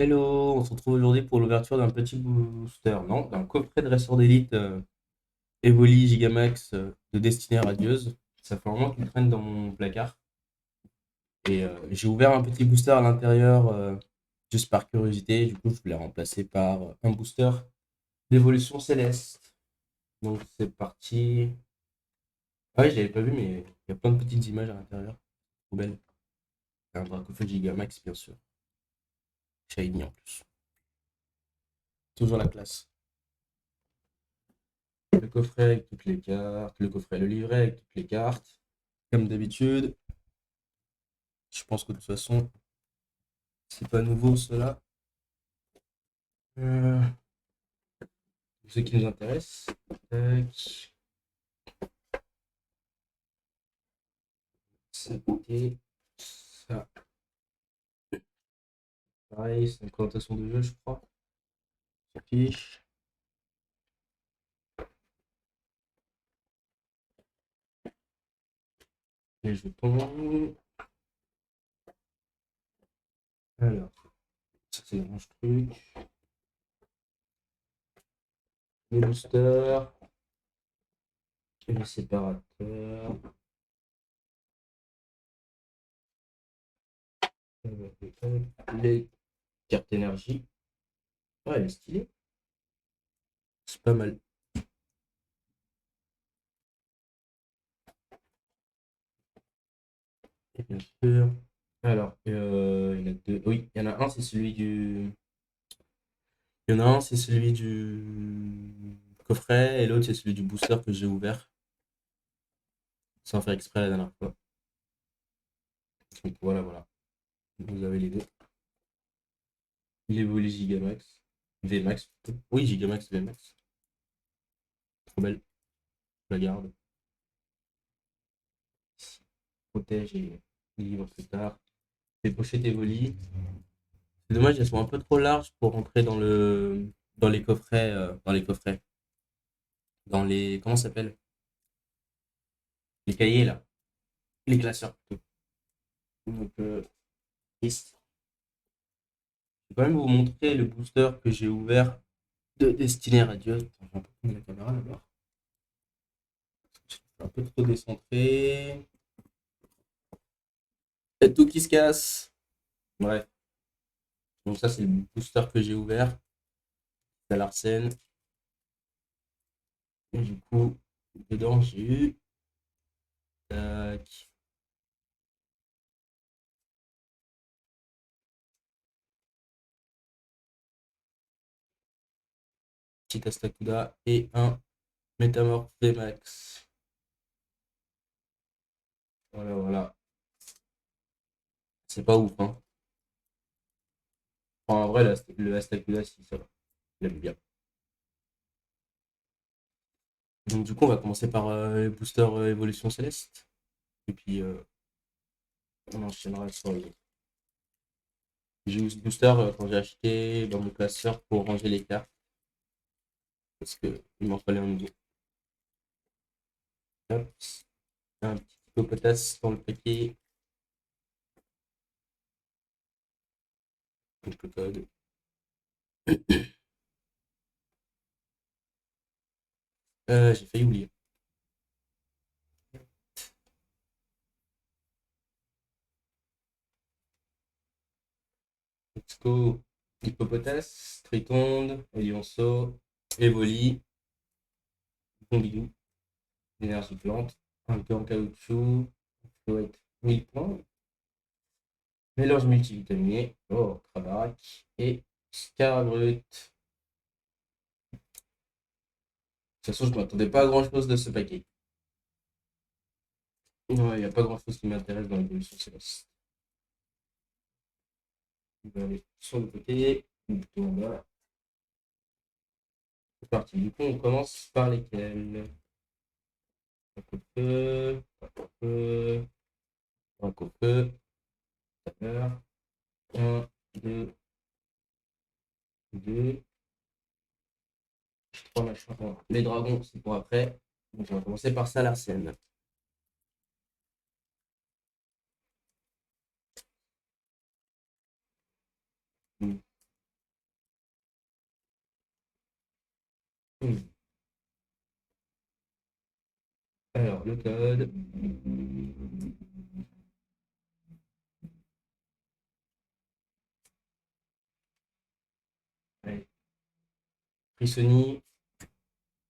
Hello, on se retrouve aujourd'hui pour l'ouverture d'un petit booster, non, d'un coffret de ressort d'élite Evoli Gigamax de Destinée Radieuse. Ça fait un moment qu'il traîne dans mon placard. Et j'ai ouvert un petit booster à l'intérieur juste par curiosité. Du coup, je voulais remplacer par un booster d'évolution céleste. Donc c'est parti. Ah oui, je l'avais pas vu, mais il y a plein de petites images à l'intérieur. Trop belle. Un Dracofeu Gigamax, bien sûr. Shiny en plus. Toujours la classe. Le coffret avec toutes les cartes, le livret avec toutes les cartes. Comme d'habitude, je pense que de toute façon, c'est pas nouveau cela. Euh, ce qui nous intéresse. Tac. C'était ça. Pareil, c'est une présentation de jeu, je crois. Fiche. Les jetons. Alors, ça c'est un truc. Les boosters. Et les séparateurs. Les cartes énergie. Ouais, elle est stylée. C'est pas mal. Et bien sûr. Alors, il y en a deux. Oui, il y en a un, c'est celui du. Il y en a un, c'est celui du coffret, et l'autre, c'est celui du booster que j'ai ouvert sans faire exprès la dernière fois. Donc voilà, voilà. Vous avez les deux. Il évolue Gigamax. VMAX. Oui, Gigamax, VMAX. Trop belle. Je la garde. Protège et livre plus tard. Les pochettes évoluent. C'est dommage, elles sont un peu trop larges pour rentrer dans les coffrets. Dans les coffrets. Dans les. Comment ça s'appelle? Les cahiers, là. Les classeurs, plutôt. Donc, triste. Je vais quand même vous montrer le booster que j'ai ouvert de Destinée Radieuse. Attends, je vais un peu prendre la caméra d'abord. Un peu trop décentré. Il y a tout qui se casse. Bref. Donc ça, c'est le booster que j'ai ouvert. C'est à l'Arsène. Et du coup, dedans, j'ai eu. Tac. Petit Astacuda et un Métamorph VMAX. Voilà, voilà. C'est pas ouf, hein. Enfin, en vrai, le Astacuda, si, ça va. Je l'aime bien. Donc du coup, on va commencer par le booster Évolution Céleste. Et puis, on enchaînera sur les autres. J'ai eu ce booster quand j'ai acheté dans mon classeur pour ranger les cartes. Parce qu'il m'en fallait un nouveau. Hop. Un petit potasse dans le paquet. Donc le code. J'ai failli oublier. Let's go. Hippopotas, Tritonde, Elionceau, Evoli, Pompidou, Énergie Plante, un peu en caoutchouc, Flouette, 1000 points, mélange multivitaminé, oh, Krabarak et Scarabrut. De toute façon, je ne m'attendais pas à grand chose de ce paquet. Ouais, il n'y a pas grand chose qui m'intéresse dans l'évolution céleste. On va aller sur le côté, ou plutôt en bas. C'est parti. Du coup, on commence par lesquels? Un coup de feu, un coup de feu, un coup de feu, tout à l'heure. Un, deux, deux, trois machins. Bon, les dragons, c'est pour après. Donc, on va commencer par ça, l'arsène. Hmm. Alors, le code. Allez. Frissoni,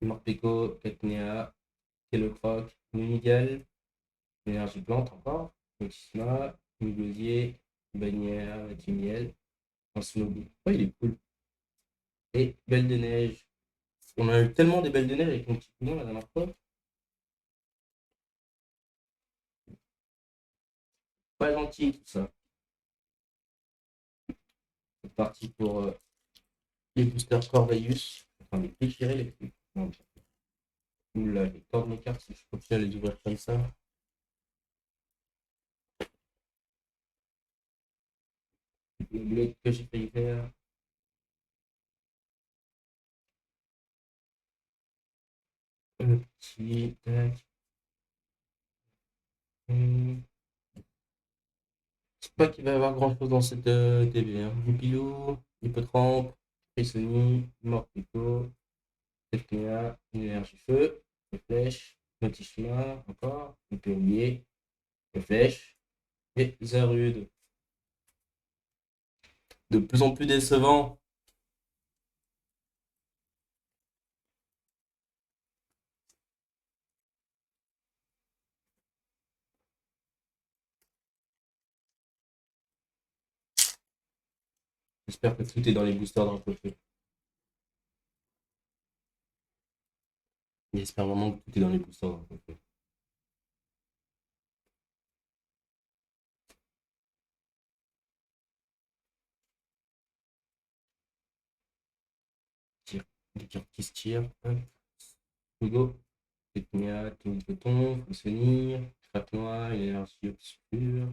Morpeko, Cacnea, Kellocroc, Nunigal, Énergie Plante encore, Motisma, Mugosier, Bannière, Timiel, un Snobu. Oh, il est cool. Et Belle de Neige. On a eu tellement des belles de neige avec mon petit cousin la dernière fois. Pas gentil tout ça. C'est parti pour les boosters Corvelius. Enfin, les déchirer les trucs. Non, oula, les cordes de mes cartes, si je continue à les ouvrir comme ça. Le bled que j'ai failli faire. Le petit. Tac. Hmm. Je sais pas qu'il va y avoir grand chose dans cette TV. Hein. Goupilou, Hippotrampe, Frissoni, Morpico, Teknia, Énergie Feu, les flèches, Notishima, encore, le Perrier, les flèches, et Zarude. De plus en plus décevant. J'espère que tout est dans les boosters d'un peu. J'espère vraiment que tout est dans les boosters d'un peu. Tire. Les cartes qui se tirent. Hop. Hugo. Teknia, Tony Coton, Frissoni, Frappe Noire, Énergie Obscure,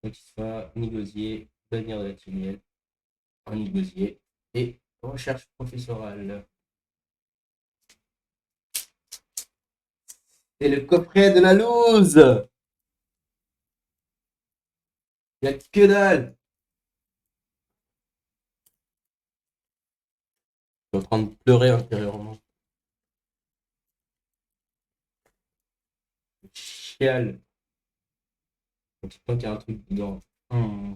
Motisma, Nigosier, Bannière de la Tinielle, un Nigosier et Recherche professorale. Et le coffret de la loose. Il n'y a que dalle. Je suis en train de pleurer intérieurement. Chial. Je pense qu'il y a un truc dedans. Hmm.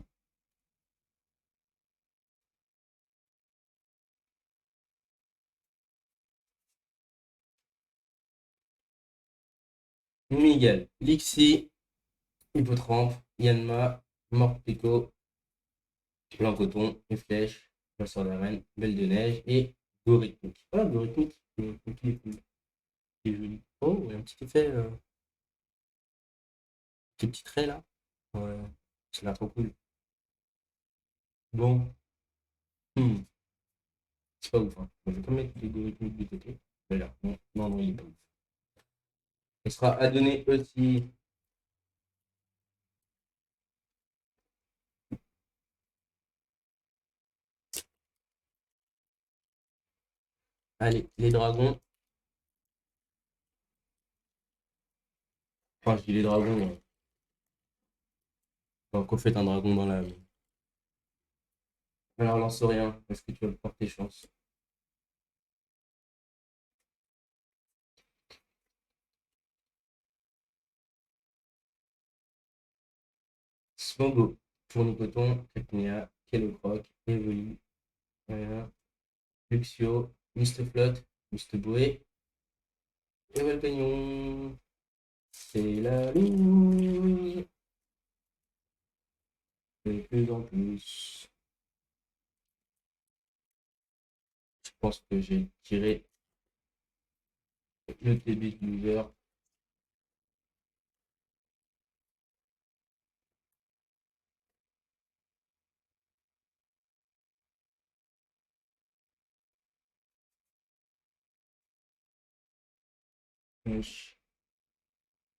Miguel, Lixi, Hippotrampe, Yanma, Morpico, Blanc Coton, Les Flèches, Chasseur d'Arène, Belle de Neige et Gorithmique. Ah, Gorithmique, il est cool. Il est joli. Oh, il y a un petit effet, ces petits traits là. Ouais, ça a l'air trop cool. Bon, hmm, c'est pas ouf. Hein. Je vais pas mettre les Gorithmiques de côté. Voilà, non, non, non, il est pas ouf. Il sera à donner aussi. Allez, les dragons. Enfin, je dis les dragons. Qu'on fait un dragon dans la. Alors, lance rien. Est-ce que tu vas porter chance? Smogo, Tournicoton, Cacnea, Kellocroc, Evoli, rien. Luxio, Misteflot, Misteboé, et Volcanion. C'est la loose. De plus en plus. Je pense que j'ai tiré le début de l'hiver.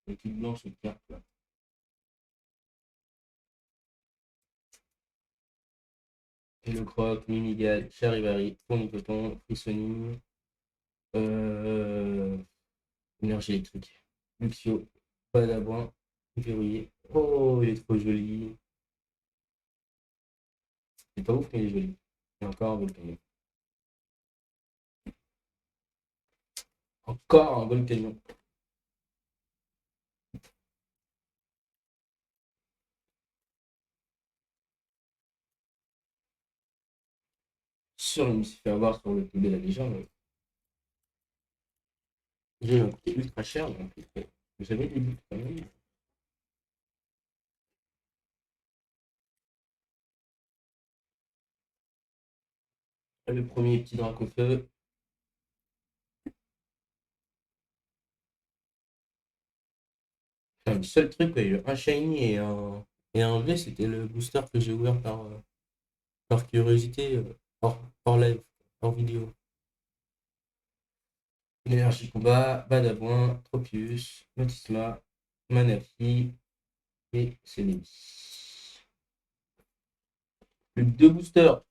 L'équipe blanche de carte là. Et le croc, Minigal, Charivari, Tournicoton, Frissoni, euh, énergie électrique. Luxio, Badabouin, verrouillé. Oh, il est trop joli. C'est pas ouf, mais il est joli. Et encore un volcano. Encore un Gold Canyon. Sûr, il me suis fait avoir sur le TB de la légende. J'ai un coûté ultra cher, donc j'avais des buts quand même. Le premier petit drac au feu. Enfin, le seul truc, il y a eu un shiny et un V, c'était le booster que j'ai ouvert par curiosité, hors live, hors vidéo. Énergie combat, Badabouin, Tropius, Motisma, Manafi et Celebi. Plus que deux boosters.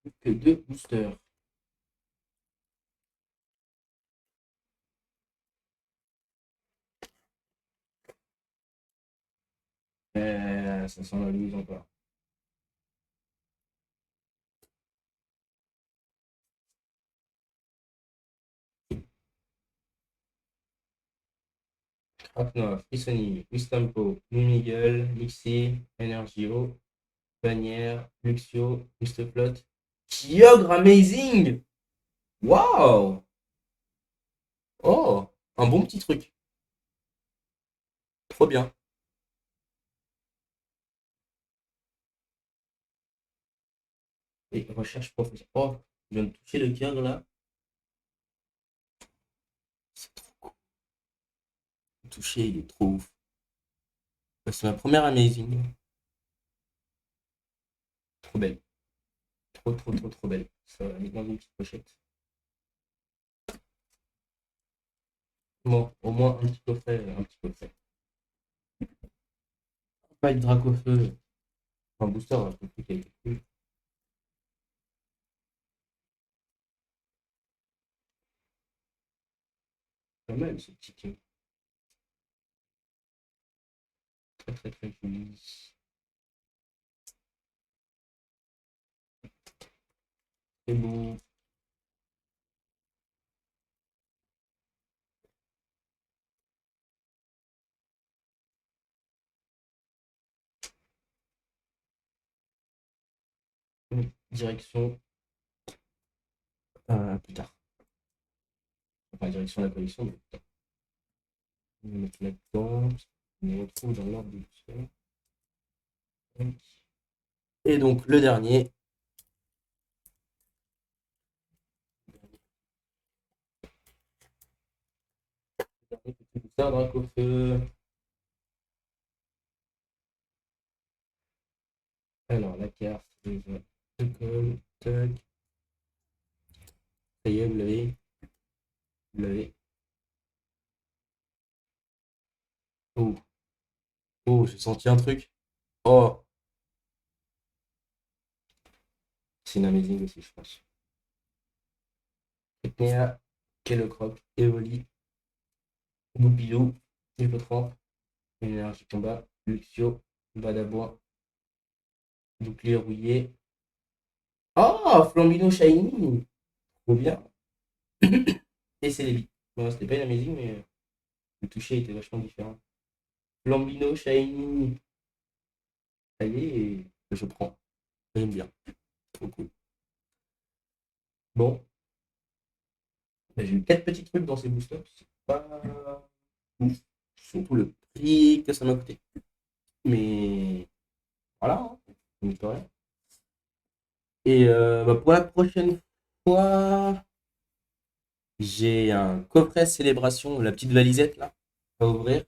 Plus que deux boosters. Ça sent la loose encore. Krapnov, Frissoni, Wistampo, Mimigel, Mixi, Energio, Bannière, Luxio, Mistplot. Kyogre Amazing! Waouh! Oh! Un bon petit truc. Trop bien. Et recherche professionnelle. Oh, je viens de toucher le Kyogre là. C'est trop cool. Touché, il est trop ouf. C'est ma première Amazing. Trop belle. Trop, trop, trop, trop belle. Ça va mettre dans une petite pochette. Bon, au moins un petit coffret, un petit coffret. Pas avec Dracofeu. Un booster, un peu plus qualité cool. Pas mal ce petit Kyogre. Très, très, très joli. C'est beau. Direction plus tard. Enfin, direction de la collection, mais plus tard. On va mettre là-dedans. On les retrouve dans l'ordre de l'histoire. Et donc, le dernier. Le dernier petit booster Dracofeu. Alors, la carte, déjà. Je colle. Tac. Ça y est, vous l'avez. Vous l'avez. Oh, oh, j'ai senti un truc. Oh, c'est une amazing aussi, je pense. Etnia, Kellocroc, Evoli, Boubilou, Hippotrampe, Énergie combat, Luxio, Badabois, Bouclier rouillé. Oh, Flambino Shiny! Trop bien. Et c'est les billes. Bon, c'était pas une amazing, mais le toucher était vachement différent. Flambino Shiny. Ça y est, je prends. J'aime bien. Trop cool. Bon, bah, j'ai eu 4 petits trucs dans ces boosters. C'est pas ouf. Surtout le prix que ça m'a coûté. Mais voilà, hein. Mine de rien. Et bah, pour la prochaine fois, j'ai un coffret célébration, la petite valisette là, à ouvrir.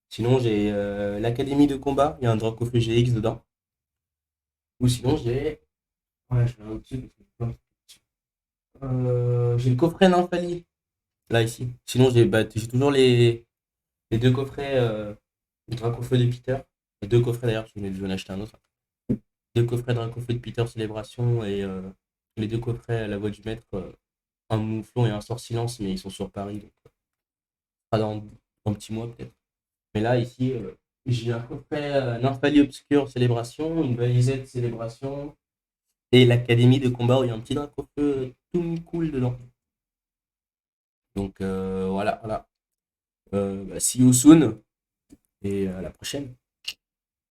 Sinon, j'ai l'académie de combat, il y a un Dracofeu GX dedans. Ou sinon, j'ai. Ouais, j'ai un truc. J'ai le coffret Nymphalie, là, ici. Sinon, j'ai toujours les deux coffrets Dracofeu de Peter. Les deux coffrets d'ailleurs, je vais en acheter un autre. Deux coffrets Dracofeu de Peter Célébration et les deux coffrets à la voix du maître, un mouflon et un sort silence, mais ils sont sur Paris, donc pas dans un petit mois peut-être. Mais là, ici, J'ai un coffret Nymphalie Obscure Célébration, une Valisette Célébration et l'Académie de combat où il y a un petit drapeau feu tout cool dedans. Donc voilà, voilà. Bah, see you soon et à la prochaine.